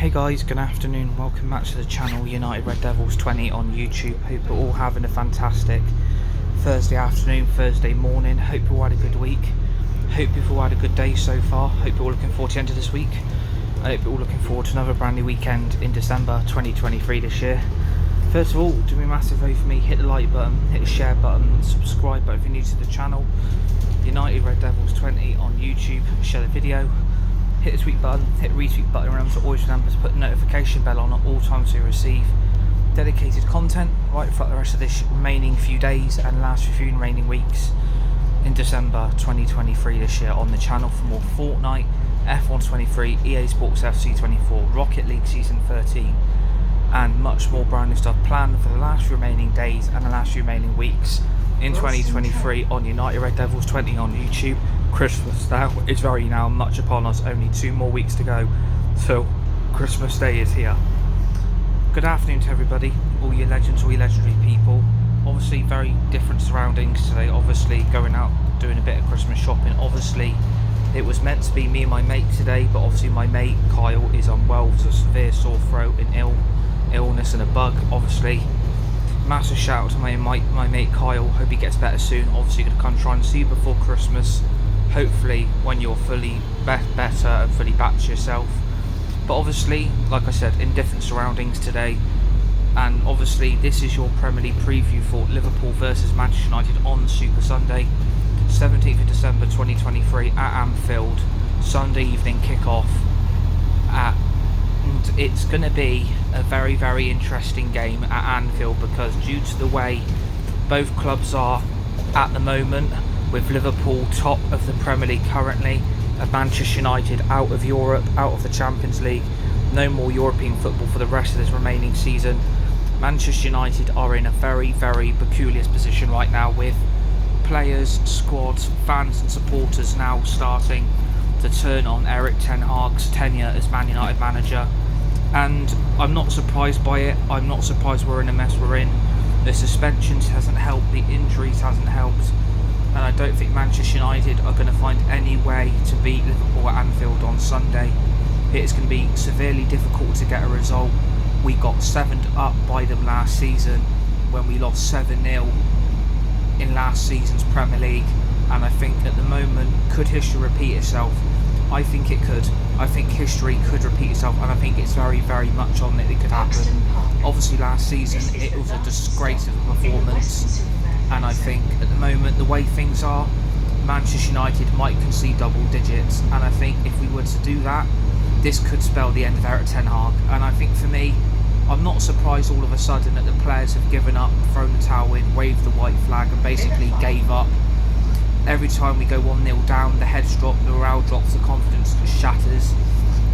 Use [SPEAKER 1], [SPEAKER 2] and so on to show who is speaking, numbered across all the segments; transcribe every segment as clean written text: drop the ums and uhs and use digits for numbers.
[SPEAKER 1] Hey guys, good afternoon, welcome back to the channel United Red Devils 20 on YouTube. Hope you're all having a fantastic Thursday afternoon, Thursday morning. Hope you all had a good week. Hope you've all had a good day so far. Hope you're all looking forward to the end of this week. I hope you're all looking forward to another brand new weekend in December 2023 this year. First of all, do me a massive favour for me, hit the like button, hit the share button, and subscribe button if you're new to the channel. United Red Devils 20 on YouTube, share the video. Hit the tweet button, hit the retweet button, remember to always remember to put the notification bell on at all times so you receive dedicated content right throughout the rest of this remaining few days and last few remaining weeks in December 2023 this year on the channel for more Fortnite, F1 23, EA Sports FC 24, Rocket League Season 13 and much more brand new stuff planned for the last few remaining days and the last few remaining weeks in 2023 on United Red Devils 20 on YouTube. Christmas now is very now much upon us, only 2 more weeks to go till Christmas Day is here. Good afternoon to everybody, all your legends, all your legendary people. Obviously very different surroundings today, obviously going out doing a bit of Christmas shopping. Obviously it was meant to be me and my mate today, but obviously my mate Kyle is unwell with a severe sore throat and illness and a bug. Obviously massive shout out to my mate Kyle, hope he gets better soon. Obviously going to come try and see you before Christmas, hopefully when you're fully better and fully back to yourself. But obviously, like I said, in different surroundings today, and obviously this is your Premier League preview for Liverpool versus Manchester United on Super Sunday, 17th of December 2023 at Anfield, Sunday evening kick-off. And it's going to be a very, very interesting game at Anfield because due to the way both clubs are at the moment, with Liverpool top of the Premier League currently, and Manchester United out of Europe, out of the Champions League, no more European football for the rest of this remaining season. Manchester United are in a very, very peculiar position right now, with players, squads, fans and supporters now starting to turn on Erik ten Hag's tenure as Man United manager. And I'm not surprised by it. I'm not surprised we're in the mess we're in. The suspensions hasn't helped, the injuries hasn't helped, and I don't think Manchester United are going to find any way to beat Liverpool at Anfield on Sunday. It's going to be severely difficult to get a result. We got 7'd up by them last season when we lost 7-0 in last season's Premier League, and I think at the moment, could history repeat itself? I think it could. I think history could repeat itself, and I think it's very, very much on it could happen. Obviously last season it was a disgrace of a performance, and I think at the moment the way things are, Manchester United might concede double digits, and I think if we were to do that, this could spell the end of Erik ten Hag. And I think for me, I'm not surprised all of a sudden that the players have given up, thrown the towel in, waved the white flag and basically gave up. Every time we go 1-0 down, the heads drop, the morale drops, the confidence shatters.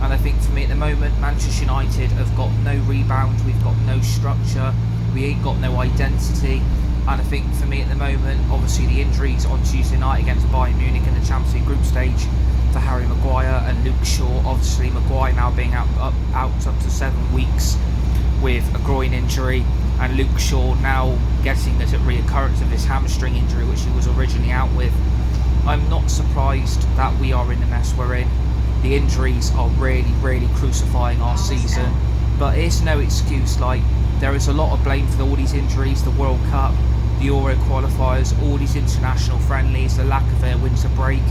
[SPEAKER 1] And I think for me at the moment, Manchester United have got no rebound, we've got no structure, we ain't got no identity. And I think for me at the moment, obviously the injuries on Tuesday night against Bayern Munich in the Champions League group stage to Harry Maguire and Luke Shaw, obviously Maguire now being out up to 7 weeks with a groin injury, and Luke Shaw now getting the reoccurrence of his hamstring injury which he was originally out with. I'm not surprised that we are in the mess we're in. The injuries are really, really crucifying our season, but it's no excuse. Like, there is a lot of blame for all these injuries, the World Cup, the Euro qualifiers, all these international friendlies, the lack of a winter break,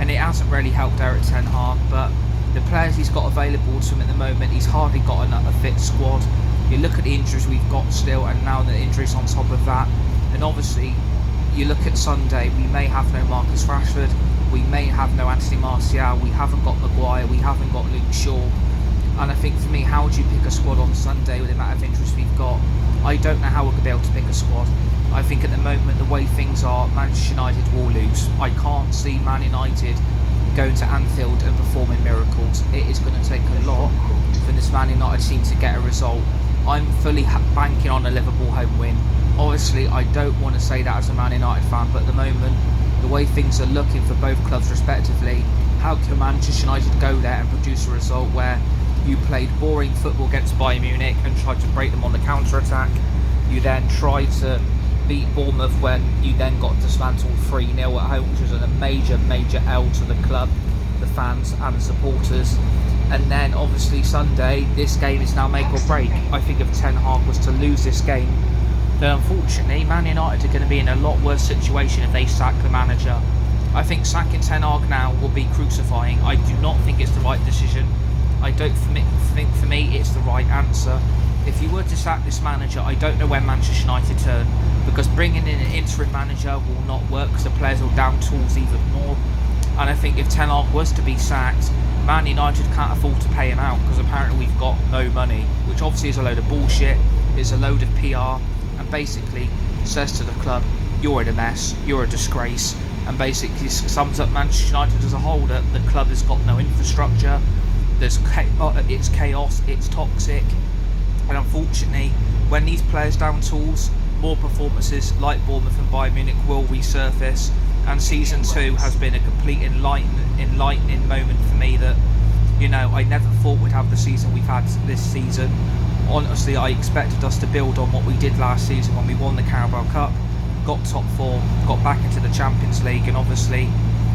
[SPEAKER 1] and it hasn't really helped Erik ten Hag. But the players he's got available to him at the moment, he's hardly got a fit squad. You look at the injuries we've got still, and now the injuries on top of that, and obviously you look at Sunday, we may have no Marcus Rashford, we may have no Anthony Martial, we haven't got Maguire, we haven't got Luke Shaw. And I think for me, how would you pick a squad on Sunday with the amount of injuries we've got? I don't know how we're going to be able to pick a squad. I think at the moment, the way things are, Manchester United will lose. I can't see Man United going to Anfield and performing miracles. It is going to take a lot for this Man United team to get a result. I'm fully banking on a Liverpool home win. Obviously, I don't want to say that as a Man United fan, but at the moment, the way things are looking for both clubs respectively, how can Manchester United go there and produce a result where you played boring football against Bayern Munich and tried to break them on the counter-attack? You then tried to beat Bournemouth when you then got dismantled 3-0 at home, which was a major, major L to the club, the fans and the supporters. And then obviously Sunday, this game is now make or break. I think if Ten Hag was to lose this game, then unfortunately Man United are going to be in a lot worse situation if they sack the manager. I think sacking Ten Hag now will be crucifying. I do not think it's the right decision. I don't think for me it's the right answer. If you were to sack this manager, I don't know when Manchester United turn, because bringing in an interim manager will not work because the players will down tools even more. And I think if Ten Hag was to be sacked, Man United can't afford to pay him out because apparently we've got no money, which obviously is a load of bullshit. It's a load of PR, and basically says to the club, you're in a mess, you're a disgrace, and basically sums up Manchester United as a whole, that the club has got no infrastructure, it's chaos, it's toxic. And unfortunately, when these players down tools, more performances like Bournemouth and Bayern Munich will resurface. And season 2 has been a complete enlightening moment for me that, you know, I never thought we'd have the season we've had this season. Honestly, I expected us to build on what we did last season when we won the Carabao Cup, got top 4, got back into the Champions League, and obviously,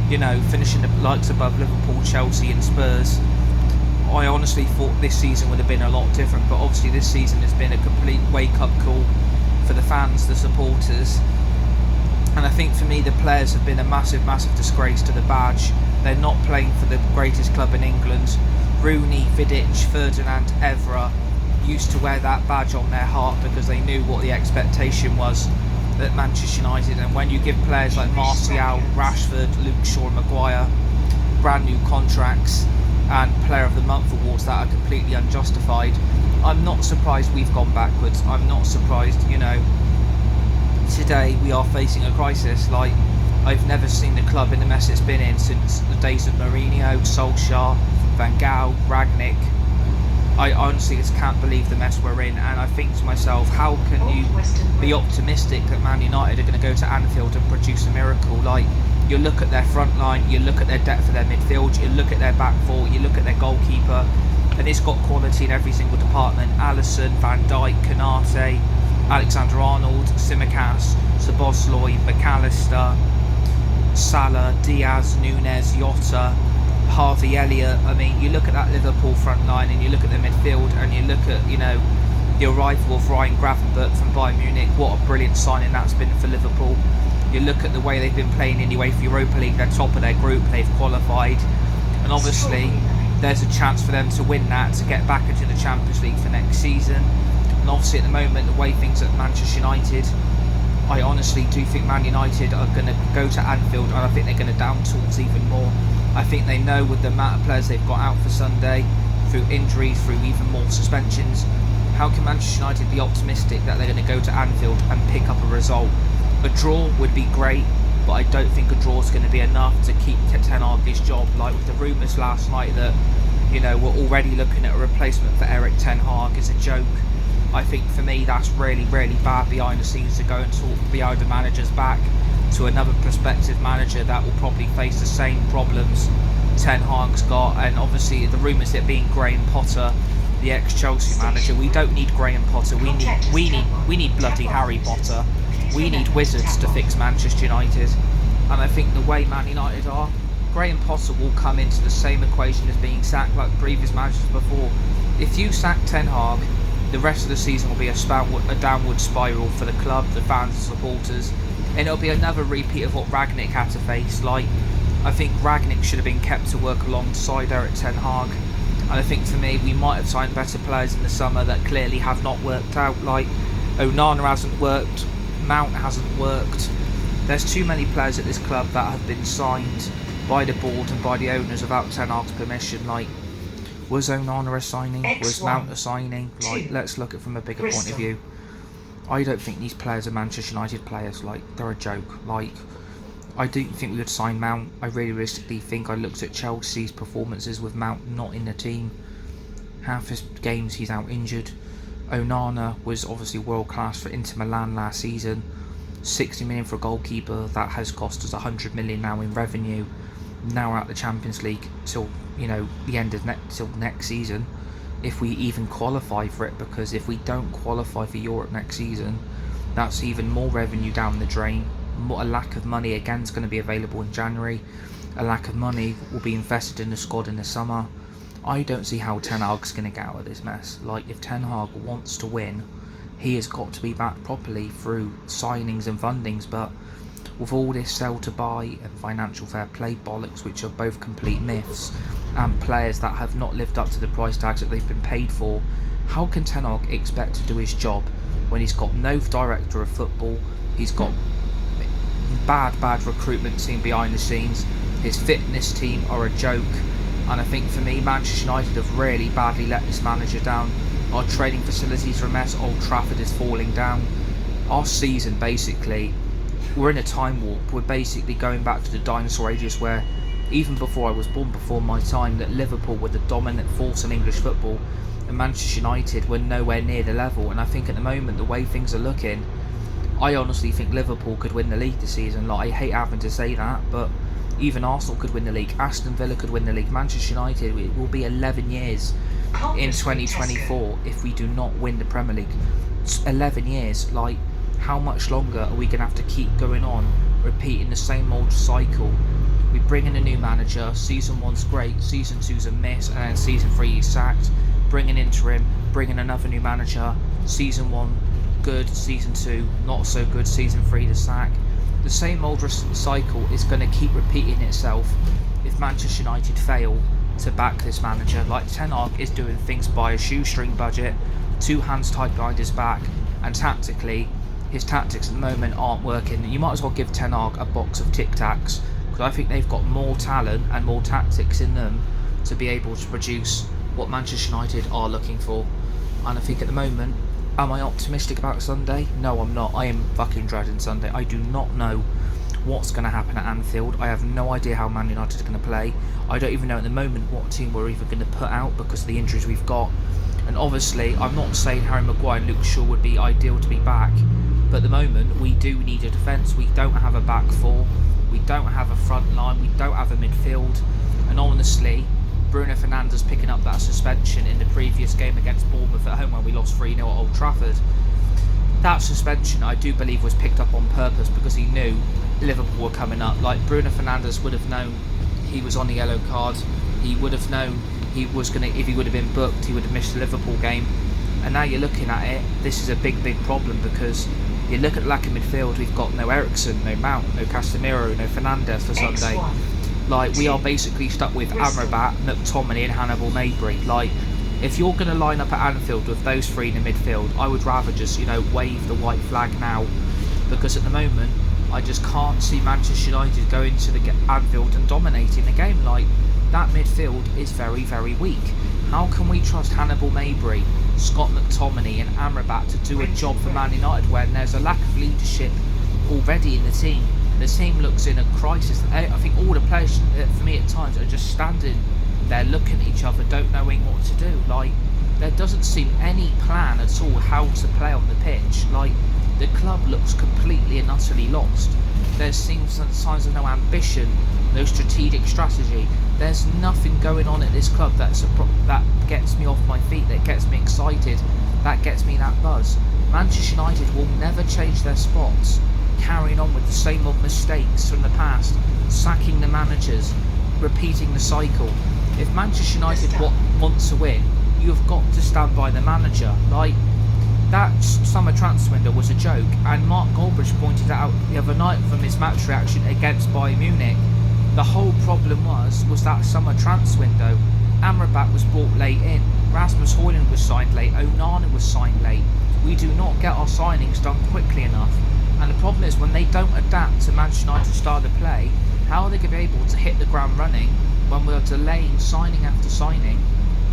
[SPEAKER 1] you know, finishing the likes above Liverpool, Chelsea and Spurs. I honestly thought this season would have been a lot different, but obviously this season has been a complete wake-up call for the fans, the supporters. And I think for me the players have been a massive disgrace to the badge. They're not playing for the greatest club in England. Rooney, Vidic, Ferdinand, Evra used to wear that badge on their heart because they knew what the expectation was at Manchester United. And when you give players like Martial, Rashford, Luke Shaw and Maguire brand new contracts and Player of the Month awards that are completely unjustified, I'm not surprised we've gone backwards. I'm not surprised, you know, today we are facing a crisis like I've never seen the club in the mess it's been in since the days of Mourinho, Solskjaer, Van Gaal, Rangnick. I honestly just can't believe the mess we're in, and I think to myself, how can you be optimistic that Man United are going to go to Anfield and produce a miracle? Like, you look at their front line, you look at their depth of their midfield, you look at their back four, you look at their goalkeeper, and it's got quality in every single department. Alisson, Van Dijk, Konate, Alexander-Arnold, Tsimikas, Szoboszlai, McAllister, Salah, Diaz, Nunes, Jota, Harvey Elliott. I mean, you look at that Liverpool front line and you look at the midfield and you look at, you know, the arrival of Ryan Gravenberch from Bayern Munich. What a brilliant signing that's been for Liverpool. You look at the way they've been playing in the UEFA Europa League, they're top of their group, they've qualified, and obviously there's a chance for them to win that, to get back into the Champions League for next season. And obviously at the moment, the way things at Manchester United, I honestly do think Man United are going to go to Anfield, and I think they're going to down tools even more. I think they know with the amount of players they've got out for Sunday, through injuries, through even more suspensions, how can Manchester United be optimistic that they're going to go to Anfield and pick up a result? A draw would be great, but I don't think a draw is going to be enough to keep Ten Hag's job. Like with the rumours last night that, you know, we're already looking at a replacement for Erik Ten Hag is a joke. I think for me that's really bad behind the scenes to go and talk behind the manager's back to another prospective manager that will probably face the same problems Ten Hag's got. And obviously the rumours it being Graham Potter, the ex-Chelsea manager. We don't need Graham Potter. We need bloody Harry Potter. We need wizards to fix Manchester United. And I think the way Man United are, Graham Potter will come into the same equation as being sacked like previous managers before. If you sack Ten Hag, the rest of the season will be a downward spiral for the club, the fans, the supporters, and it'll be another repeat of what Rangnick had to face. Like, I think Rangnick should have been kept to work alongside Erik Ten Hag, and I think for me we might have signed better players in the summer that clearly have not worked out. Like Onana hasn't worked, Mount hasn't worked. There's too many players at this club that have been signed by the board and by the owners without Ten Hag's permission. Like, was Onana a signing? Was Mount a signing? Like, let's look at it from a bigger point of view. I don't think these players are Manchester United players. Like, they're a joke. Like, I don't think we would sign Mount. I realistically think I looked at Chelsea's performances with Mount not in the team. Half his games he's out injured. Onana was obviously world class for Inter Milan last season. 60 million for a goalkeeper, that has cost us 100 million now in revenue. Now out the Champions League till, you know, the end of till next season, if we even qualify for it, because if we don't qualify for Europe next season, that's even more revenue down the drain. A lack of money again is going to be available in January. A lack of money will be invested in the squad in the summer. I don't see how Ten Hag's going to get out of this mess. Like, if Ten Hag wants to win, he has got to be backed properly through signings and fundings, but with all this sell to buy and financial fair play bollocks, which are both complete myths, and players that have not lived up to the price tags that they've been paid for, how can Ten Hag expect to do his job when he's got no director of football, he's got bad recruitment team behind the scenes, his fitness team are a joke, and I think for me, Manchester United have really badly let this manager down. Our training facilities are a mess, Old Trafford is falling down. Our season, basically, we're in a time warp. We're basically going back to the dinosaur ages where, even before I was born, before my time, that Liverpool were the dominant force in English football, and Manchester United were nowhere near the level. And I think at the moment, the way things are looking, I honestly think Liverpool could win the league this season. Like, I hate having to say that, but even Arsenal could win the league, Aston Villa could win the league, Manchester United, it will be 11 years in 2024 if we do not win the Premier League. It's 11 years, like, how much longer are we going to have to keep going on, repeating the same old cycle? We bring in a new manager, season 1's great, season 2's a miss, and then season 3 he's sacked. Bring an interim, bring in another new manager, season 1 good, season 2 not so good, season 3 the sack. The same old cycle is going to keep repeating itself if Manchester United fail to back this manager. Like, Ten Hag is doing things by a shoestring budget, 2 hands tied behind his back, and tactically, his tactics at the moment aren't working. You might as well give Ten Hag a box of Tic Tacs, because I think they've got more talent and more tactics in them to be able to produce what Manchester United are looking for. And I think at the moment, am I optimistic about Sunday? No, I'm not. I am fucking dreading Sunday. I do not know what's going to happen at Anfield. I have no idea how Man United are going to play. I don't even know at the moment what team we're even going to put out because of the injuries we've got. And obviously, I'm not saying Harry Maguire and Luke Shaw would be ideal to be back, but at the moment, we do need a defence. We don't have a back four. We don't have a front line. We don't have a midfield. And honestly, Bruno Fernandes picking up that suspension in the previous game against Bournemouth at home when we lost 3-0 at Old Trafford. That suspension, I do believe, was picked up on purpose because he knew Liverpool were coming up. Like, Bruno Fernandes would have known he was on the yellow card. He would have known he was going to, if he would have been booked, he would have missed the Liverpool game. And now you're looking at it, this is a big problem because you look at the lack of midfield, we've got no Eriksen, no Mount, no Casemiro, no Fernandes for Sunday. Like, we are basically stuck with Amrabat, McTominay and Hannibal Mabry. Like, if you're going to line up at Anfield with those 3 in the midfield, I would rather just, wave the white flag now. Because at the moment, I just can't see Manchester United going to the Anfield and dominating the game. Like, that midfield is very, very weak. How can we trust Hannibal Mabry, Scott McTominay and Amrabat to do a job for Man United when there's a lack of leadership already in the team? The team looks in a crisis. I think all the players, for me at times, are just standing there looking at each other, don't knowing what to do. Like, there doesn't seem any plan at all how to play on the pitch. Like, the club looks completely and utterly lost. There seems signs of no ambition, no strategic strategy. There's nothing going on at this club that gets me off my feet, that gets me excited, that gets me that buzz. Manchester United will never change their spots, carrying on with the same old mistakes from the past, sacking the managers, repeating the cycle. If Manchester United wants to win, you have got to stand by the manager. Like, that summer transfer window was a joke, and Mark Goldbridge pointed out the other night from his match reaction against Bayern Munich. The whole problem was that summer transfer window. Amrabat was brought late in, Rasmus Højlund was signed late, Onana was signed late. We do not get our signings done quickly enough. And the problem is, when they don't adapt to Manchester United's style of play, how are they going to be able to hit the ground running when we're delaying signing after signing,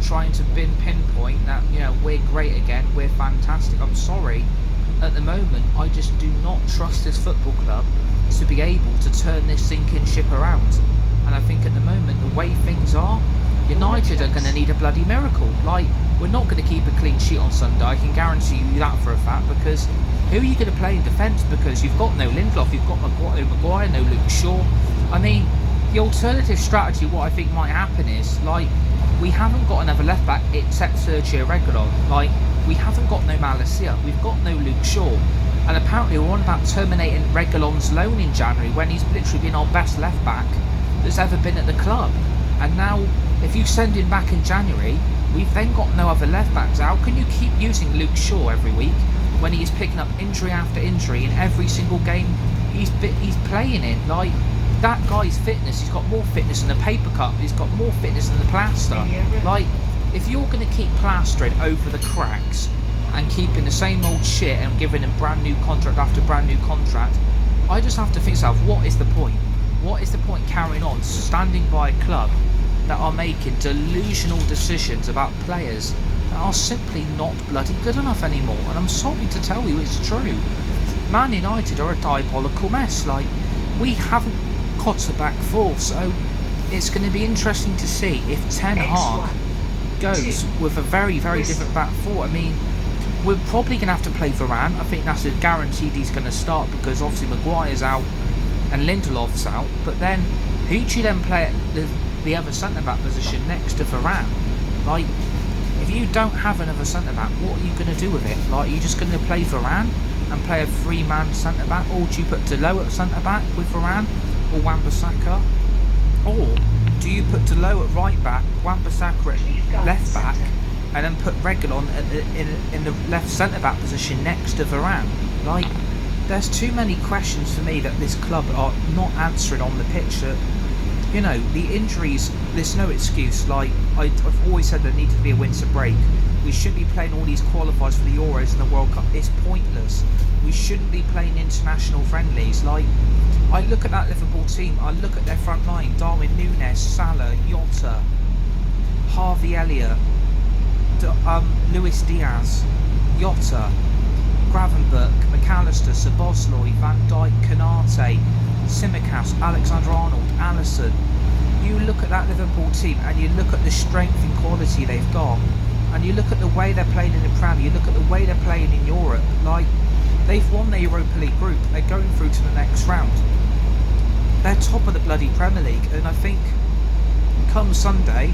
[SPEAKER 1] trying to pinpoint that, we're great again, we're fantastic. I'm sorry, at the moment, I just do not trust this football club to be able to turn this sinking ship around. And I think at the moment, the way things are, United are going to need a bloody miracle. Like, we're not going to keep a clean sheet on Sunday, I can guarantee you that for a fact, because who are you going to play in defence? Because you've got no Lindelof, you've got Maguire, no Luke Shaw. I mean, the alternative strategy, what I think might happen is, like, we haven't got another left back except Sergio Reguilon. Like, we haven't got no Malacia, we've got no Luke Shaw. And apparently we're on about terminating Reguilon's loan in January when he's literally been our best left back that's ever been at the club. And now If you send him back in January, we've then got no other left backs. How can you keep using Luke Shaw every week when he is picking up injury after injury in every single game he's playing in? Like, that guy's fitness, he's got more fitness than the paper cup, he's got more fitness than the plaster. Like, if you're going to keep plastering over the cracks and keeping the same old shit and giving him brand new contract after brand new contract, I just have to think to myself, what is the point? What is the point carrying on, standing by a club that are making delusional decisions about players that are simply not bloody good enough anymore? And I'm sorry to tell you, it's true. Man United are a diabolical mess. Like, we haven't got a back four, so it's going to be interesting to see if Ten Hag goes with a very, very different back four. I mean, we're probably going to have to play Varane. I think that's a guaranteed he's going to start, because obviously Maguire's out and Lindelof's out. But then, who do you then play at the other centre-back position next to Varane? Like, if you don't have another centre-back, what are you going to do with it? Like, are you just going to play Varane and play a three-man centre-back? Or do you put Delo at centre-back with Varane or Wan-Bissaka? Or do you put Delo at right-back, Wan-Bissaka at left-back, and then put Reguilon in the left centre-back position next to Varane? Like, there's too many questions for me that this club are not answering on the pitch. You know, the injuries, there's no excuse. Like, I've always said there needs to be a winter break. We shouldn't be playing all these qualifiers for the Euros and the World Cup. It's pointless. We shouldn't be playing international friendlies. Like, I look at that Liverpool team, I look at their front line: Darwin Núñez, Salah, Jota, Harvey Elliott, Luis Diaz, Jota, Gravenberch, McAllister, Szoboszlai, Van Dijk, Konate, Tsimikas, Alexander-Arnold, Alisson. You look at that Liverpool team and you look at the strength and quality they've got, and you look at the way they're playing in the Prem, you look at the way they're playing in Europe. Like, they've won their Europa League group, they're going through to the next round. They're top of the bloody Premier League, and I think come Sunday,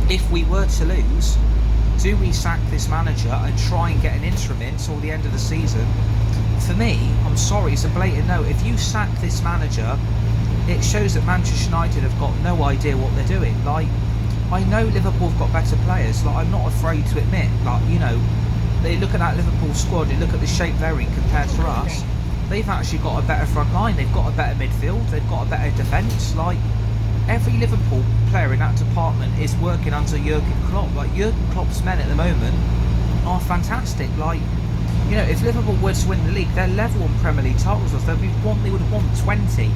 [SPEAKER 1] if we were to lose, do we sack this manager and try and get an interim in till the end of the season? For me, I'm sorry, it's a blatant no. If you sack this manager, it shows that Manchester United have got no idea what they're doing. Like, I know Liverpool have got better players. Like, I'm not afraid to admit, like, you know, they look at that Liverpool squad, they look at the shape they're in compared to us. They've actually got a better front line, they've got a better midfield, they've got a better defence. Like, every Liverpool player in that department is working under Jurgen Klopp. Like, Jurgen Klopp's men at the moment are fantastic. Like, you know, if Liverpool were to win the league, they're level on Premier League titles. They would have won 20.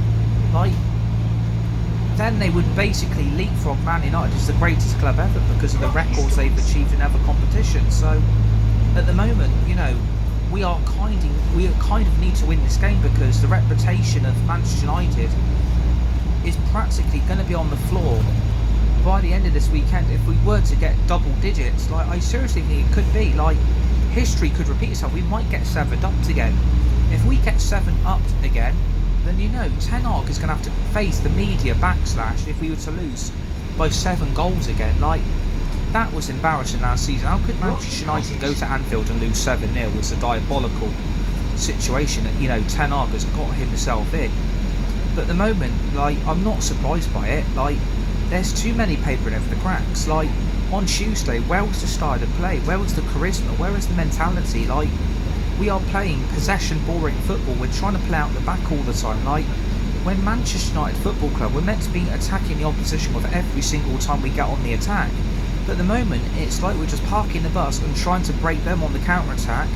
[SPEAKER 1] Like, then they would basically leapfrog Man United as the greatest club ever because of the records they've achieved in other competitions. So, at the moment, you know, we kind of need to win this game, because the reputation of Manchester United is practically going to be on the floor by the end of this weekend. If we were to get double digits, like, I seriously think it could be, like, history could repeat itself. We might get 7-upped again. If we get 7-upped again, then, you know, Ten Hag is going to have to face the media backslash if we were to lose by 7 goals again. Like, that was embarrassing last season. How could Manchester United go to Anfield and lose 7-0? It's a diabolical situation that, you know, Ten Hag has got himself in. But at the moment, like, I'm not surprised by it. Like, there's too many papering over the cracks. Like, on Tuesday, where was the style of play? Where was the charisma? Where was the mentality? Like, we are playing possession, boring football. We're trying to play out the back all the time. Like, when Manchester United Football Club, we're meant to be attacking the opposition with every single time we get on the attack. But at the moment, it's like we're just parking the bus and trying to break them on the counter-attack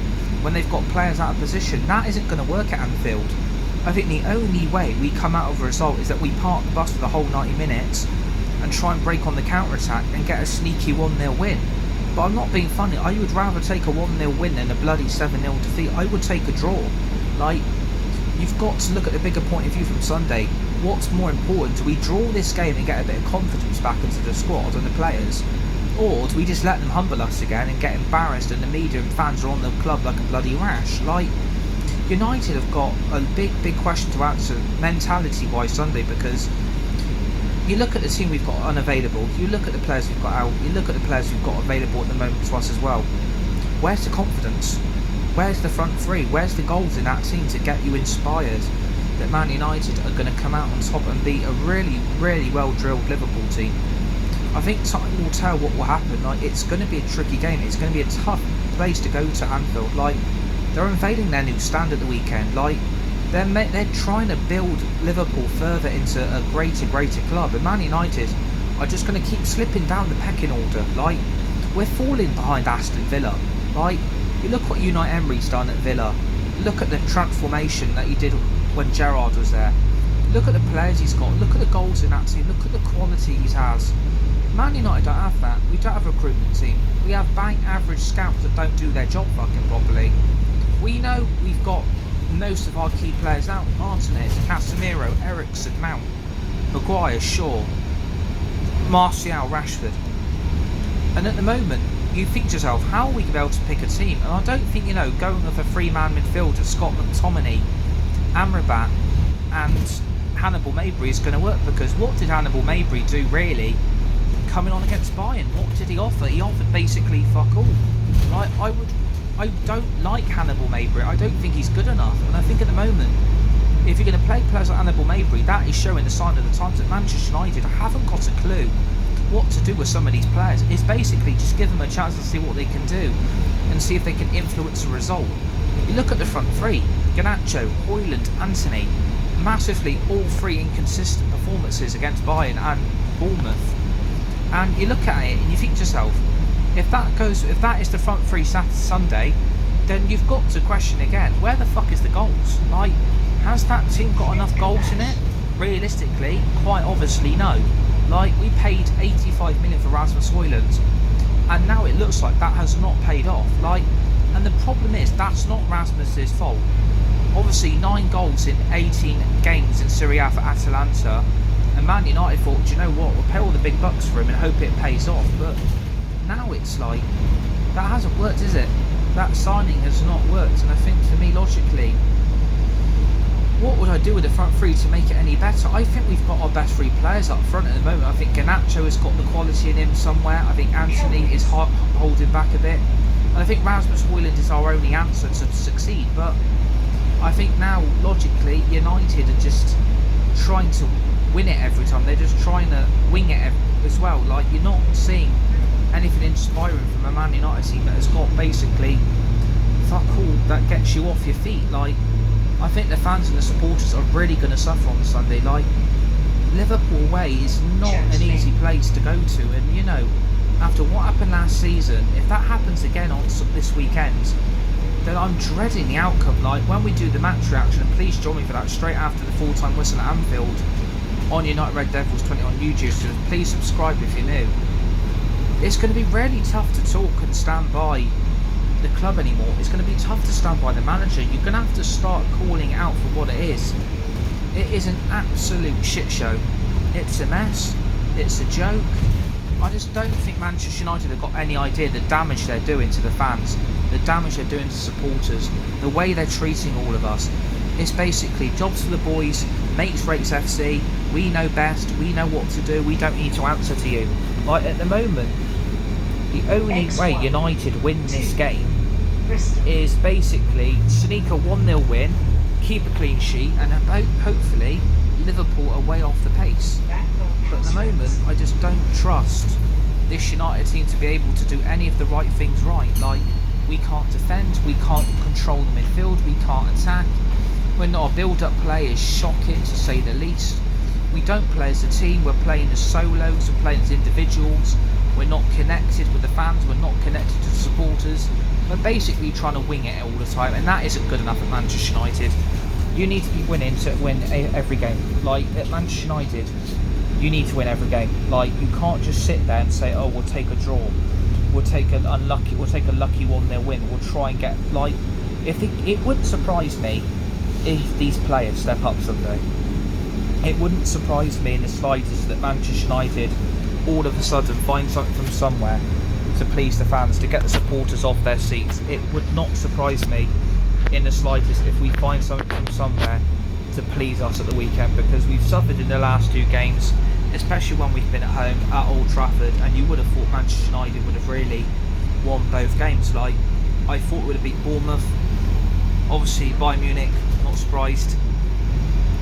[SPEAKER 1] when they've got players out of position. That isn't going to work at Anfield. I think the only way we come out of a result is that we park the bus for the whole 90 minutes and try and break on the counter-attack and get a sneaky 1-0 win. But I'm not being funny, I would rather take a 1-0 win than a bloody 7-0 defeat. I would take a draw. Like, you've got to look at the bigger point of view from Sunday. What's more important? Do we draw this game and get a bit of confidence back into the squad and the players? Or do we just let them humble us again and get embarrassed and the media and fans are on the club like a bloody rash? Like, United have got a big question to answer mentality-wise Sunday, because you look at the team we've got unavailable, you look at the players we've got out, you look at the players we've got available at the moment to us as well. Where's the confidence? Where's the front three? Where's the goals in that team to get you inspired? that Man United are going to come out on top and beat a really, really well-drilled Liverpool team. I think time will tell what will happen. Like, it's going to be a tricky game. It's going to be a tough place to go to Anfield. Like, they're unveiling their new stand at the weekend. Like, they're trying to build Liverpool further into a greater club, and Man United are just going to keep slipping down the pecking order. Like, we're falling behind Aston Villa. Like, you look what Unai Emery's done at Villa. Look at the transformation that he did when Gerrard was there. Look at the players he's got. Look at the goals in that team. Look at the quality he has. Man United don't have that. We don't have a recruitment team. We have bang average scouts that don't do their job fucking properly. We know we've got most of our key players out. Martinez, Casemiro, Eriksen, Mount, Maguire, Shaw, Martial, Rashford. And at the moment, you think to yourself, how are we going to be able to pick a team? And I don't think, going with a three-man midfielder, Scott McTominay, Amrabat and Hannibal Mabry is going to work, because what did Hannibal Mabry do really coming on against Bayern? What did he offer? He offered basically fuck all. Like, I don't like Hannibal Mabry. I don't think he's good enough. And I think at the moment, if you're going to play players like Hannibal Mabry, that is showing the sign of the times that Manchester United haven't got a clue what to do with some of these players. It's basically just give them a chance to see what they can do and see if they can influence a result. You look at the front three: Garnacho, Højlund, Antony. Massively, all three inconsistent performances against Bayern and Bournemouth. And you look at it and you think to yourself, if that is the front three Sunday, then you've got to question again, where the fuck is the goals? Like, has that team got enough goals in it? Realistically, quite obviously no. Like, we paid 85 million for Rasmus Højlund, and now it looks like that has not paid off. Like, and the problem is, that's not Rasmus's fault. Obviously, 9 goals in 18 games in Serie A for Atalanta, and Man United thought, do you know what, we'll pay all the big bucks for him and hope it pays off. But now it's like, that hasn't worked, is it? That signing has not worked, and I think for me, logically, what would I do with the front three to make it any better? I think we've got our best 3 players up front at the moment. I think Garnacho has got the quality in him somewhere. I think Antony is holding back a bit. And I think Rasmus Højlund is our only answer to succeed. But I think now, logically, United are just trying to win it every time. They're just trying to wing it as well. Like, you're not seeing anything inspiring from a Man United team that has got basically fuck all that gets you off your feet. Like, I think the fans and the supporters are really going to suffer on Sunday. Like, Liverpool away is not an easy place to go to, and after what happened last season, if that happens again on this weekend, then I'm dreading the outcome. Like, when we do the match reaction, and please join me for that straight after the full-time whistle at Anfield on United Red Devils 20 on YouTube, so please subscribe if you're new. It's going to be really tough to talk and stand by the club anymore. It's going to be tough to stand by the manager. You're going to have to start calling out for what it is. It is an absolute shit show. It's a mess. It's a joke. I just don't think Manchester United have got any idea the damage they're doing to the fans, the damage they're doing to supporters, the way they're treating all of us. It's basically jobs for the boys, mates rates FC, we know best, we know what to do, we don't need to answer to you. Like, at the moment, the only way United win this game is basically sneak a 1-0 win, keep a clean sheet, and hopefully Liverpool are way off the pace. But at the moment, I just don't trust this United team to be able to do any of the right things right. Like, we can't defend, we can't control the midfield, we can't attack. We're not a build-up play is shocking to say the least. We don't play as a team, we're playing as solos, we're playing as individuals. We're not connected with the fans, we're not connected to the supporters. We're basically trying to wing it all the time, and that isn't good enough at Manchester United. You need to be winning to win every game. Like, at Manchester United, you need to win every game. Like, you can't just sit there and say, oh, we'll take a draw, we'll take a lucky 1-0 win, we'll try and get, like, it wouldn't surprise me if these players step up someday. It wouldn't surprise me in the slightest that Manchester United all of a sudden find something from somewhere to please the fans, to get the supporters off their seats. It would not surprise me in the slightest if we find something from somewhere to please us at the weekend, because we've suffered in the last 2 games, especially when we've been at home at Old Trafford, and you would have thought Manchester United would have really won both games. Like, I thought we would have beat Bournemouth, obviously Bayern Munich, not surprised.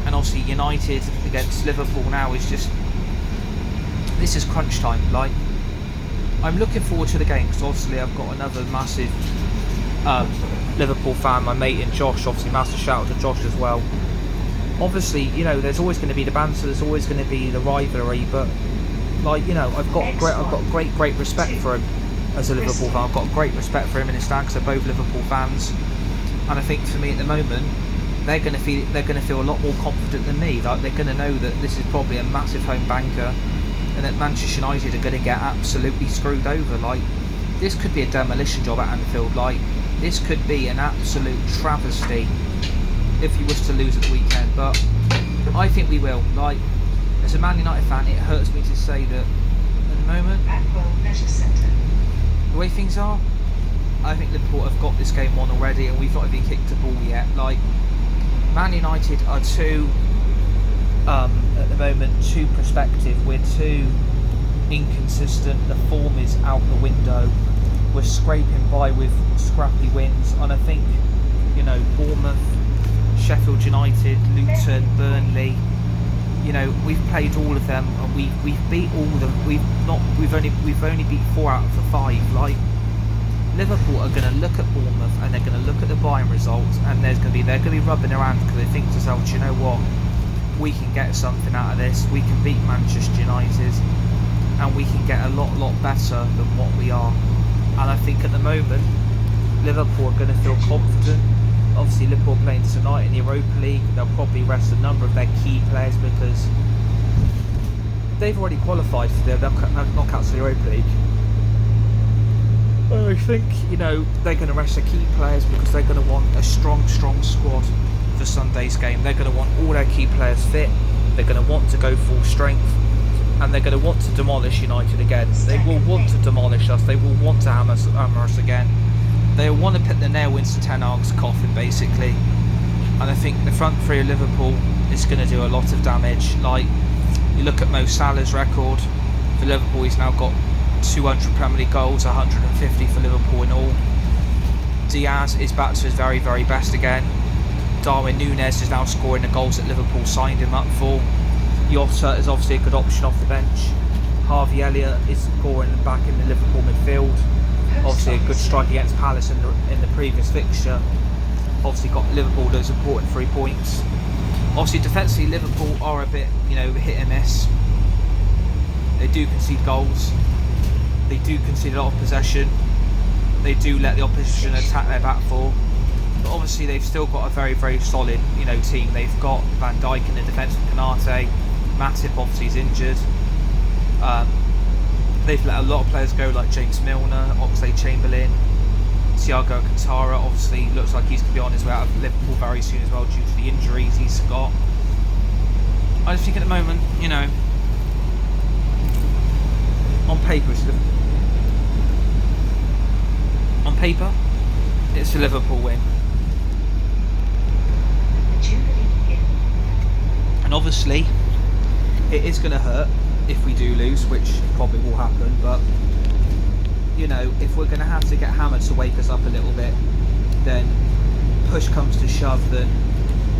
[SPEAKER 1] And obviously United against Liverpool now is just, this is crunch time. Like, I'm looking forward to the game because obviously I've got another massive Liverpool fan, my mate in Josh. Obviously massive shout out to Josh as well. Obviously, you know, there's always going to be the banter, there's always going to be the rivalry, but like, you know, I've got great respect for him as a Liverpool fan. I've got great respect for him and his dad because they're both Liverpool fans. And I think for me at the moment, they're going to feel a lot more confident than me. Like, they're going to know that this is probably a massive home banker, and that Manchester United are going to get absolutely screwed over. Like, this could be a demolition job at Anfield. Like, this could be an absolute travesty if he was to lose at the weekend. But I think we will. Like, as a Man United fan, it hurts me to say that at the moment, the way things are, I think Liverpool have got this game won already, and we've not even kicked a ball yet. Like, Man United are too, at the moment, too prospective. We're too inconsistent. The form is out the window. We're scraping by with scrappy wins, and I think, you know, Bournemouth, Sheffield United, Luton, Burnley, you know, we've played all of them, and we've beat all of them. We've only beat 4 out of the 5. Like, Liverpool are going to look at Bournemouth and they're going to look at the Bayern results, and they're going to be rubbing their hands because they think to themselves, you know what, we can get something out of this. We can beat Manchester United, and we can get a lot better than what we are. And I think at the moment, Liverpool are going to feel confident. Obviously, Liverpool playing tonight in the Europa League. They'll probably rest a number of their key players because they've already qualified for the knockouts of the Europa League. I think, you know, they're going to rest their key players because they're going to want a strong squad for Sunday's game. They're going to want all their key players fit. They're going to want to go full strength, and they're going to want to demolish United again. They will want to demolish us. They will want to hammer us again. They want to put the nail into Ten Hag's coffin, basically. And I think the front three of Liverpool is going to do a lot of damage. Like, you look at Mo Salah's record for Liverpool, he's now got 200 Premier League goals, 150 for Liverpool in all. Diaz is back to his very best again. Darwin Núñez is now scoring the goals that Liverpool signed him up for. Jota is obviously a good option off the bench. Harvey Elliott is scoring back in the Liverpool midfield. Obviously a good strike against Palace in the previous fixture. Obviously got Liverpool those important 3 points. Obviously defensively, Liverpool are a bit, you know, hit and miss. They do concede goals. They do concede a lot of possession. They do let the opposition attack their back four. But obviously they've still got a very solid, you know, team. They've got Van Dijk in the defence with Konate. Matip obviously is injured. They've let a lot of players go like James Milner, Oxlade-Chamberlain, Thiago Alcantara. Obviously looks like he's going to be on his way out of Liverpool very soon as well due to the injuries he's got. I just think at the moment, you know, on paper it's a Liverpool win. And obviously it is going to hurt if we do lose, which probably will happen, but you know, if we're going to have to get hammered to wake us up a little bit, then push comes to shove, then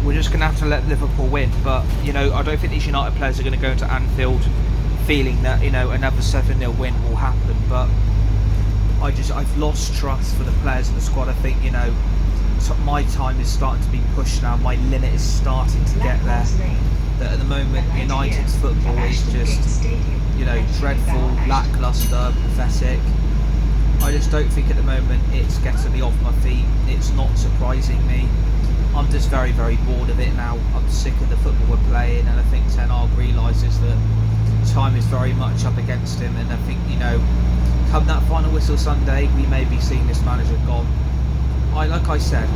[SPEAKER 1] we're just going to have to let Liverpool win. But you know, I don't think these United players are going to go into Anfield feeling that, you know, another 7-0 win will happen. But I've lost trust for the players in the squad. I think, you know, my time is starting to be pushed now. My limit is starting to get there. That at the moment United's football is just, you know, dreadful, lacklustre, pathetic. I just don't think at the moment it's getting me off my feet. It's not surprising me. I'm just very bored of it now. I'm sick of the football we're playing, and I think Ten Hag realises that time is very much up against him. And I think, you know, come that final whistle Sunday, we may be seeing this manager gone. Like I said,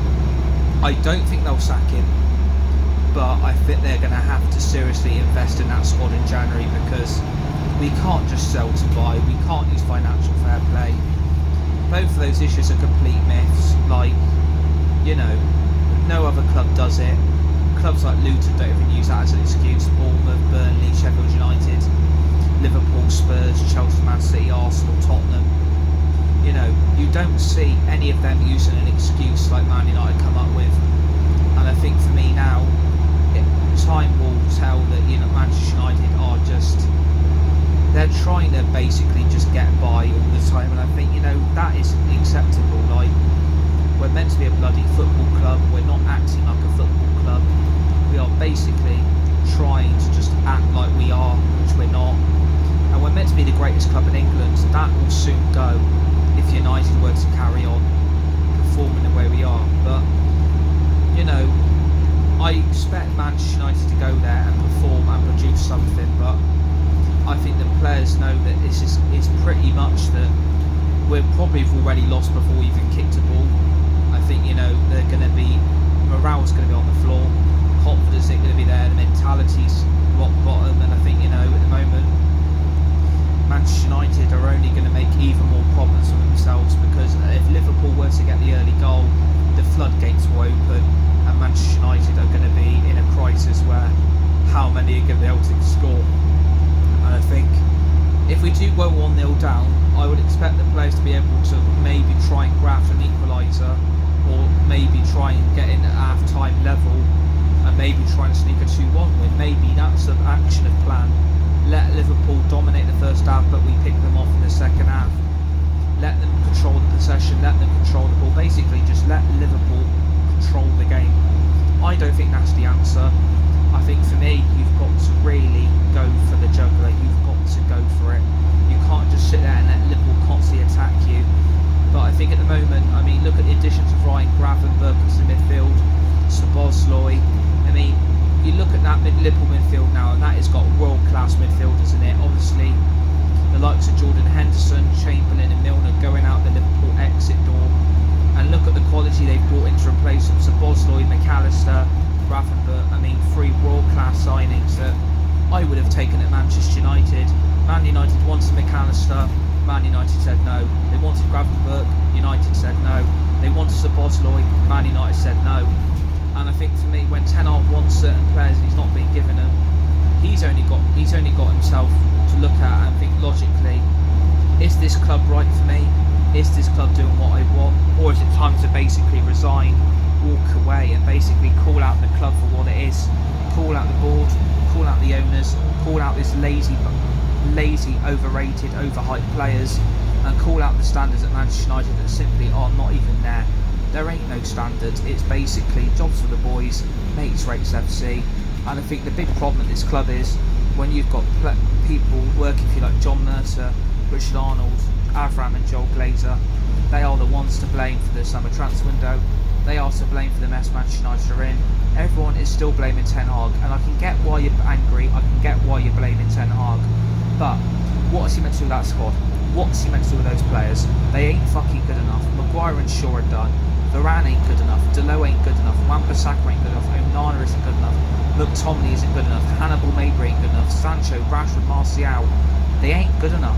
[SPEAKER 1] I don't think they'll sack him, but I think they're going to have to seriously invest in that squad in January, because we can't just sell to buy. We can't use financial fair play. Both of those issues are complete myths. Like, you know, no other club does it. Clubs like Luton don't even use that as an excuse. Bournemouth, Burnley, Sheffield United, Liverpool, Spurs, Chelsea, Man City, Arsenal, Tottenham. You know, you don't see any of them using an excuse like Man United come up with. And I think for me now, time will tell that, you know, Manchester United are just, they're trying to basically just get by all the time, and I think, you know, that isn't acceptable. Like, we're meant to be a bloody football club, we're not acting like a football club, we are basically trying to just act like we are, which we're not, and we're meant to be the greatest club in England. That will soon go if United were to carry on performing the way we are. But, you know, I expect Manchester United to go there and perform and produce something, but I think the players know that it's pretty much that we're probably have already lost before we even kicked a ball. I think, you know, they're going to be, morale's going to be on the floor, confidence ain't going to be there, the mentality's rock bottom, and I think, you know, at the moment Manchester United are only going to make even more problems for themselves, because if Liverpool were to get the early goal, the floodgates will open and Manchester United are going to be in a crisis where how many are going to be able to score. And I think if we do go 1-0 down, I would expect the players to be able to maybe try and graft an equaliser, or maybe try and get in at half-time level and maybe try and sneak a 2-1 win. Maybe that's an action of plan. Let Liverpool dominate the first half, but we pick them off in the second half. Let them control the possession, let them control the ball. Basically, just let Liverpool control the game. I don't think that's the answer. I think for me, you've got to really go for the juggler. You've got to go for it. You can't just sit there and let Liverpool constantly attack you. But I think at the moment, I mean, look at the additions of Ryan Gravenberch into the midfield, Szoboszlai. I mean, you look at that Liverpool midfield now, and that has got world-class midfielders in it. Obviously, the likes of Jordan Henderson, Chamberlain and Milner going out the Liverpool exit door. And look at the quality they've brought in to replace them. Szoboszlai, McAllister, Gravenberch. I mean, 3 world-class signings that I would have taken at Manchester United. Man United wanted McAllister, Man United said no. They wanted Gravenberch, United said no. They wanted Szoboszlai, Man United said no. And I think for me, when Ten Hag wants certain players and he's not being given them, he's only got himself to look at and think logically, is this club right for me? Is this club doing what I want? Or is it time to basically resign, walk away and basically call out the club for what it is? Call out the board, call out the owners, call out this lazy, overrated, overhyped players, and call out the standards at Manchester United that simply are not even there. There ain't no standards. It's basically jobs for the boys, mates rates FC. And I think the big problem at this club is when you've got people working for you like John Mercer, Richard Arnold, Avram and Joel Glazer. They are the ones to blame for the summer transfer window. They are to blame for the mess Manchester United are in. Everyone is still blaming Ten Hag, and I can get why you're angry, I can get why you're blaming Ten Hag, but what is he meant to do with that squad? What's he meant to do with those players? They ain't fucking good enough. Maguire and Shaw are done. Varane ain't good enough. Delo ain't good enough. Wan-Bissaka ain't good enough. Onana isn't good enough. McTominay isn't good enough. Hannibal Mabry ain't good enough. Sancho, Rashford, Martial. They ain't good enough.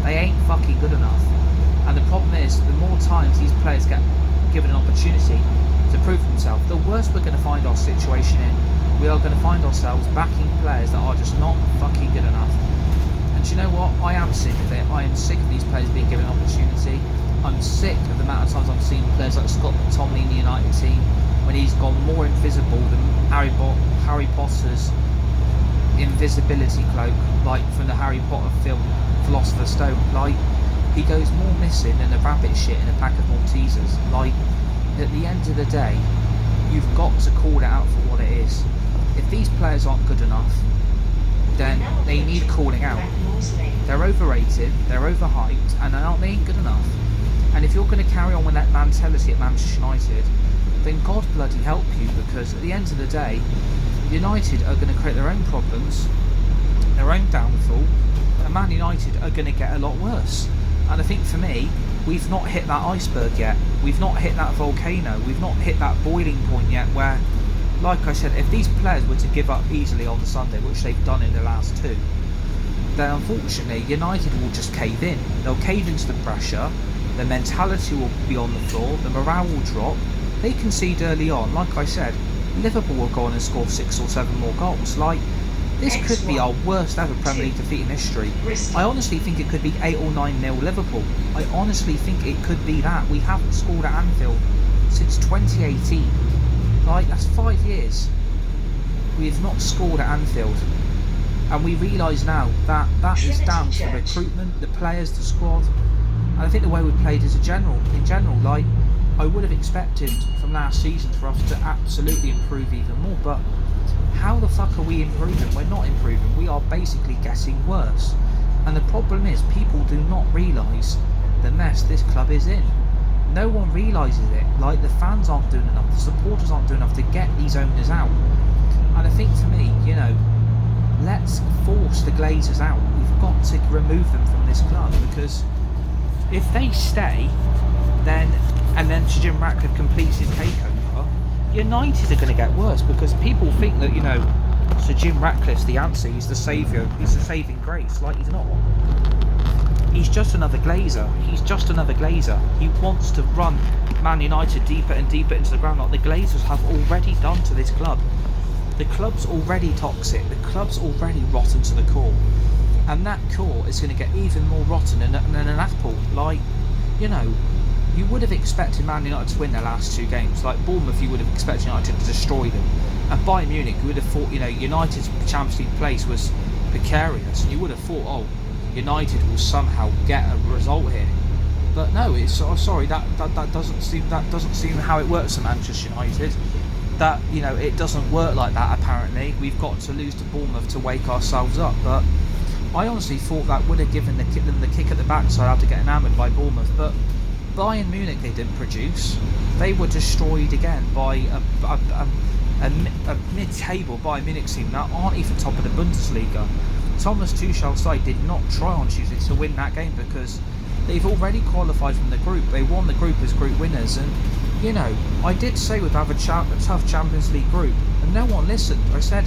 [SPEAKER 1] They ain't fucking good enough. And the problem is, the more times these players get given an opportunity to prove themselves, the worse we're going to find our situation in. We are going to find ourselves backing players that are just not fucking good enough. And do you know what? I am sick of it. I am sick of these players being given an opportunity. I'm sick of the amount of times I've seen players like Scott McTominay in the United team when he's gone more invisible than Harry Potter's invisibility cloak, like from the Harry Potter film Philosopher's Stone. Like, he goes more missing than a rabbit shit in a pack of Maltesers. Like, at the end of the day, you've got to call it out for what it is. If these players aren't good enough, then they need calling out. They're overrated, they're overhyped, and they ain't good enough. And if you're going to carry on with that mentality at Manchester United, then God bloody help you, because at the end of the day, United are going to create their own problems, their own downfall, and Man United are going to get a lot worse. And I think for me, we've not hit that iceberg yet. We've not hit that volcano. We've not hit that boiling point yet where, like I said, if these players were to give up easily on the Sunday, which they've done in the last 2, then unfortunately United will just cave in. They'll cave into the pressure, the mentality will be on the floor, the morale will drop. They concede early on. Like I said, Liverpool will go on and score 6 or 7 more goals. Like, this could be our worst ever Premier League defeat in history. I honestly think it could be 8 or 9-0 Liverpool. I honestly think it could be that. We haven't scored at Anfield since 2018. Like, that's 5 years. We have not scored at Anfield. And we realise now that that is down to the recruitment, the players, the squad, and I think the way we played as in general. Like, I would have expected from last season for us to absolutely improve even more, but how the fuck are we improving? We're not improving. We are basically getting worse. And the problem is, people do not realise the mess this club is in. No one realises it. Like, the fans aren't doing enough, the supporters aren't doing enough to get these owners out. And I think for me, let's force the Glazers out. We've got to remove them from this club, because if they stay, then Sir Jim Ratcliffe completes his takeover, United are going to get worse, because people think that Sir Jim Ratcliffe's the answer. He's the saviour. He's the saving grace. Like, he's not. He's just another Glazer. He wants to run Man United deeper and deeper into the ground, like the Glazers have already done to this club. The club's already toxic. The club's already rotten to the core, and that core is going to get even more rotten than an apple. Like, you would have expected Man United to win their last 2 games. Like Bournemouth, you would have expected United to destroy them, and Bayern Munich, you would have thought United's Champions League place was precarious, and you would have thought, oh, United will somehow get a result here. But no, it's sorry, that doesn't seem how it works at Manchester United. That it doesn't work like that. Apparently, we've got to lose to Bournemouth to wake ourselves up. But I honestly thought that would have given them the kick at the backside after getting hammered by Bournemouth. But Bayern Munich, they didn't produce. They were destroyed again by a mid-table Bayern Munich team that aren't even top of the Bundesliga. Thomas Tuchel's side did not try on Tuesday to win that game, because they've already qualified from the group. They won the group as group winners, and I did say we'd have a tough Champions League group, and no one listened. I said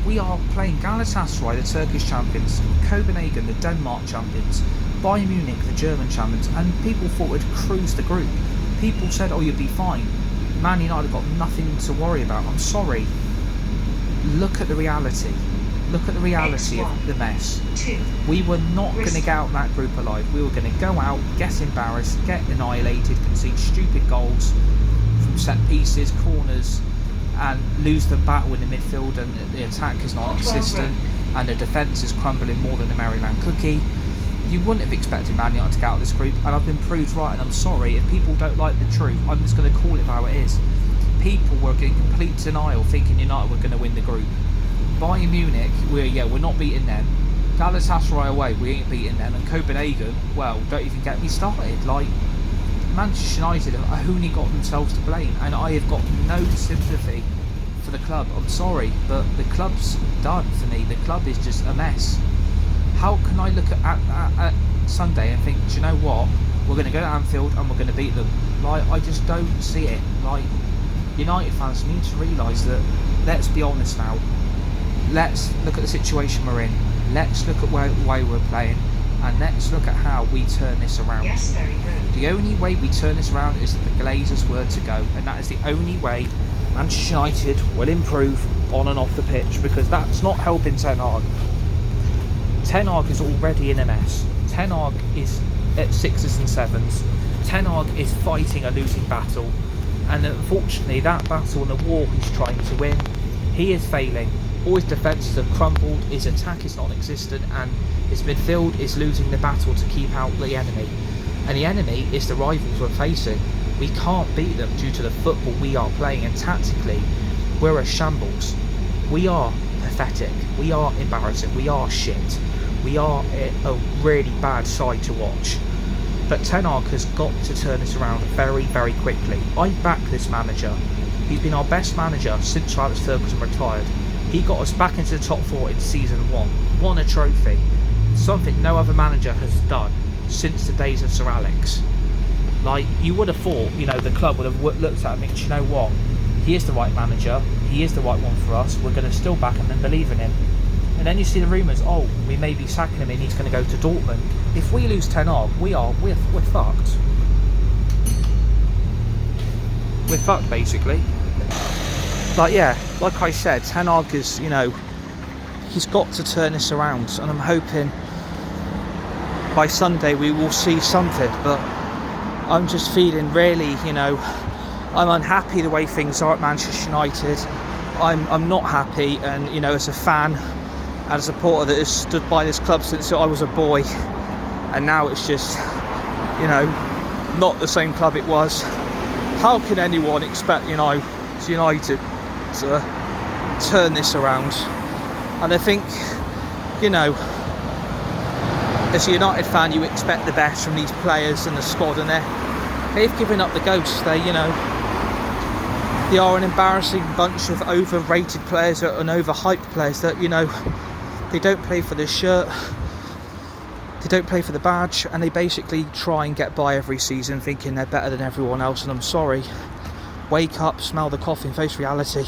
[SPEAKER 1] we are playing Galatasaray, the Turkish champions, Copenhagen, the Denmark champions, Bayern Munich, the German champions, and people thought we'd cruise the group. People said, oh, you'd be fine. Man United got nothing to worry about. I'm sorry. Look at the reality. Look at the reality of the mess. We were not going to get out of that group alive. We were going to go out, get embarrassed, get annihilated, concede stupid goals from set pieces, corners, and lose the battle in the midfield, and the attack is non-existent, and the defence is crumbling more than a Maryland cookie. You wouldn't have expected Man United to get out of this group, and I've been proved right, and I'm sorry. If people don't like the truth, I'm just going to call it how it is. People were in complete denial, thinking United were going to win the group. Bayern Munich, we're not beating them. Galatasaray away, we ain't beating them. And Copenhagen, well, don't even get me started. Like, Manchester United have only got themselves to blame, and I have got no sympathy for the club. I'm sorry, but the club's done for me. The club is just a mess. How can I look at Sunday and think, do you know what? We're going to go to Anfield and we're going to beat them. Like, I just don't see it. Like, United fans need to realise that, let's be honest now, let's look at the situation we're in, let's look at the way we're playing, and let's look at how we turn this around.
[SPEAKER 2] Yes, very good.
[SPEAKER 1] The only way we turn this around is that the Glazers were to go, and that is the only way Manchester United will improve on and off the pitch, because that's not helping Ten Hag. Ten Hag is already in a mess. Ten Hag is at 6s and 7s. Ten Hag is fighting a losing battle, and unfortunately that battle and the war he's trying to win, he is failing. All his defences have crumbled, his attack is non-existent, and his midfield is losing the battle to keep out the enemy. And the enemy is the rivals we're facing. We can't beat them due to the football we are playing, and tactically, we're a shambles. We are pathetic, we are embarrassing, we are shit. We are a really bad side to watch. But Ten Hag has got to turn this around very, very quickly. I back this manager. He's been our best manager since Alex Ferguson retired. He got us back into the top 4 in season 1. Won a trophy. Something no other manager has done since the days of Sir Alex. Like, you would have thought, the club would have looked at him and think, you know what? He is the right manager. He is the right one for us. We're going to still back him and believe in him. And then you see the rumours, oh, we may be sacking him and he's going to go to Dortmund. If we lose Ten Hag, we're fucked. We're fucked, basically. Like I said, Ten Hag is, he's got to turn this around, and I'm hoping by Sunday we will see something. But I'm just feeling really, I'm unhappy the way things are at Manchester United. I'm not happy, and you know, as a fan and a supporter that has stood by this club since I was a boy, and now it's just, you know, not the same club it was. How can anyone expect, you know, United to turn this around? And I think, you know, as a United fan, you expect the best from these players and the squad, and they've given up the ghost. They are an embarrassing bunch of overrated players and overhyped players that, you know, they don't play for the shirt, they don't play for the badge, and they basically try and get by every season thinking they're better than everyone else. And I'm sorry, wake up, smell the coffee and face reality.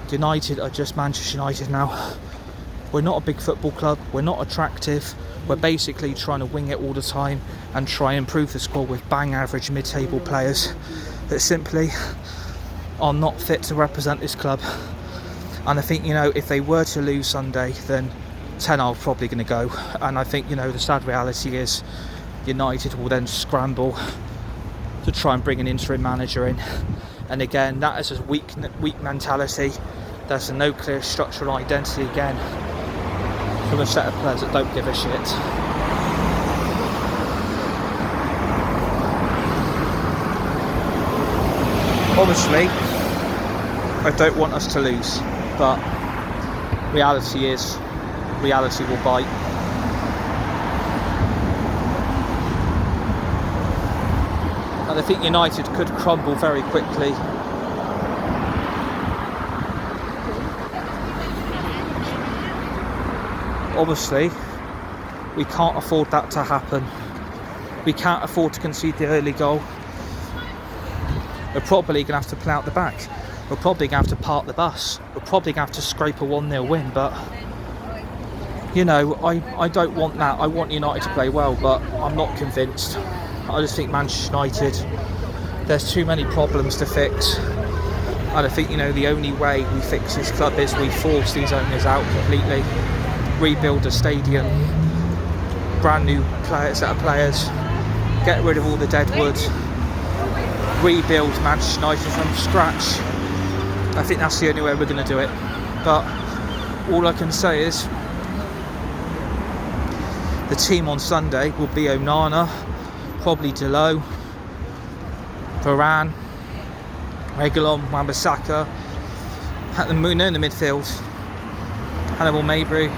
[SPEAKER 1] United are just Manchester United now. We're not a big football club, we're not attractive, we're basically trying to wing it all the time and try and improve the squad with bang average mid-table players that simply are not fit to represent this club. And I think, you know, if they were to lose Sunday, then 10 are probably going to go. And I think, you know, the sad reality is United will then scramble to try and bring an interim manager in. And again, that is a weak mentality. There's no clear structural identity again from a set of players that don't give a shit. Obviously, I don't want us to lose, but reality is, reality will bite. And I think United could crumble very quickly. Obviously, we can't afford that to happen. We can't afford to concede the early goal. We're probably going to have to play out the back. We're probably going to have to park the bus. We're probably going to have to scrape a 1-0 win. But, you know, I don't want that. I want United to play well, but I'm not convinced. I just think Manchester United, there's too many problems to fix. And I think, you know, the only way we fix this club is we force these owners out completely. Rebuild a stadium, brand new set of players, get rid of all the dead wood, rebuild Manchester United from scratch. I think that's the only way we're going to do it. But all I can say is the team on Sunday will be Onana, probably Delo, Varane, Reguilon, Wan-Bissaka, at the in the midfield, Hannibal Mabry,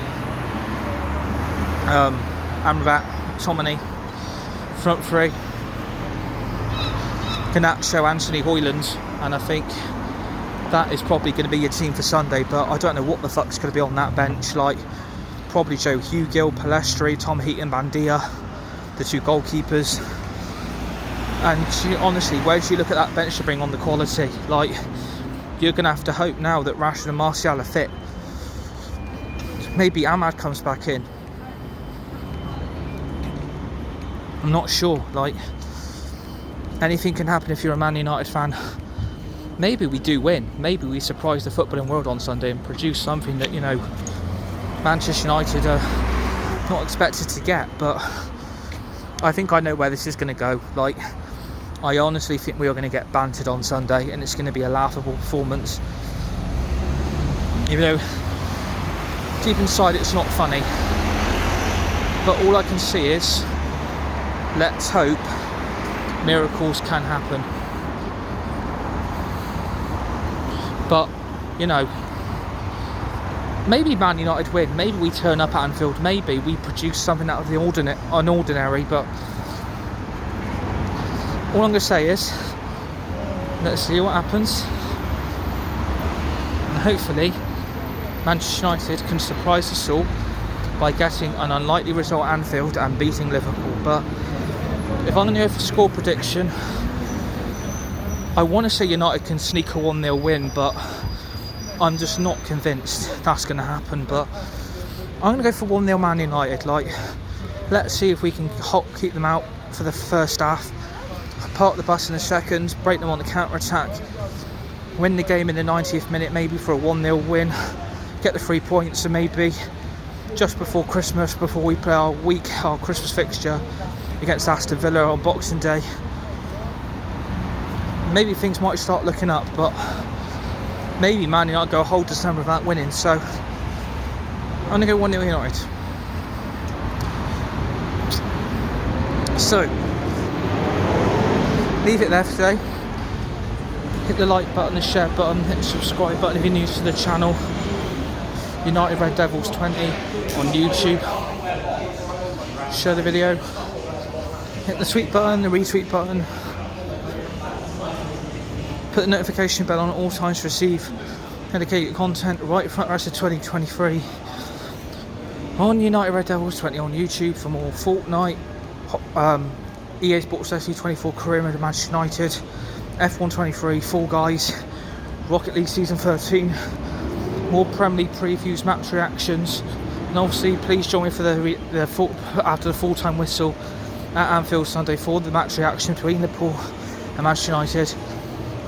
[SPEAKER 1] Amrabat, Tomini, front three, Garnacho, Anthony, Højlund, and I think that is probably going to be your team for Sunday. But I don't know what the fuck's going to be on that bench. Like, probably Joe Hugill, Palestri, Tom Heaton, Bandia, the two goalkeepers. And honestly, where do you look at that bench to bring on the quality? Like, you're going to have to hope now that Rashford and Martial are fit. Maybe Ahmad comes back in. I'm not sure. Like, anything can happen if you're a Man United fan. Maybe we do win. Maybe we surprise the footballing world on Sunday and produce something that, you know, Manchester United are not expected to get. But I think I know where this is going to go. Like, I honestly think we are going to get bantered on Sunday, and it's going to be a laughable performance. Even though deep inside it's not funny. But all I can see is, let's hope miracles can happen. But, you know, maybe Man United win. Maybe we turn up at Anfield. Maybe we produce something out of the unordinary. But all I'm going to say is, let's see what happens. And hopefully, Manchester United can surprise us all by getting an unlikely result at Anfield and beating Liverpool. But if I'm going to go for score prediction, I want to say United can sneak a 1-0 win, but I'm just not convinced that's going to happen. But I'm going to go for 1-0 Man United. Like, let's see if we can keep them out for the first half, park the bus in the second, break them on the counter-attack, win the game in the 90th minute, maybe for a 1-0 win, get the 3 points, and maybe just before Christmas, before we play our Christmas fixture against Aston Villa on Boxing Day, maybe things might start looking up. But maybe Man United go a whole December without winning. So I'm going to go 1-0 United. So leave it there for today. Hit the like button, the share button, hit the subscribe button if you're new to the channel. United Red Devils 20 on YouTube. Share the video. Hit the tweet button, the retweet button. Put the notification bell on at all times to receive dedicated content right throughout the rest of 2023 on United Red Devils 20 on YouTube for more Fortnite, EA Sports FC24 Career Mode of Manchester United, F1 23, Fall Guys, Rocket League Season 13, more Premier League previews, match reactions, and obviously please join me for after the full-time whistle at Anfield Sunday for the match reaction between Liverpool and Manchester United.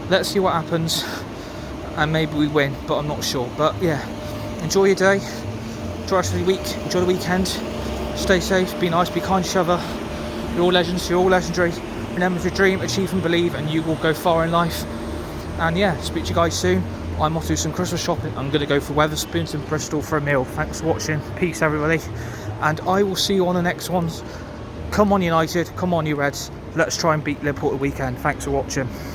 [SPEAKER 1] Let's see what happens, and maybe we win, but I'm not sure. But yeah, enjoy your day, enjoy the rest of the week, enjoy the weekend, stay safe, be nice, be kind to each other. You're all legends, you're all legendary. Remember to dream, achieve and believe, and you will go far in life. And yeah, speak to you guys soon. I'm off to do some Christmas shopping. I'm going to go for Wetherspoons in Bristol for a meal. Thanks for watching, peace everybody, and I will see you on the next ones. Come on United, come on you Reds, let's try and beat Liverpool at the weekend. Thanks for watching.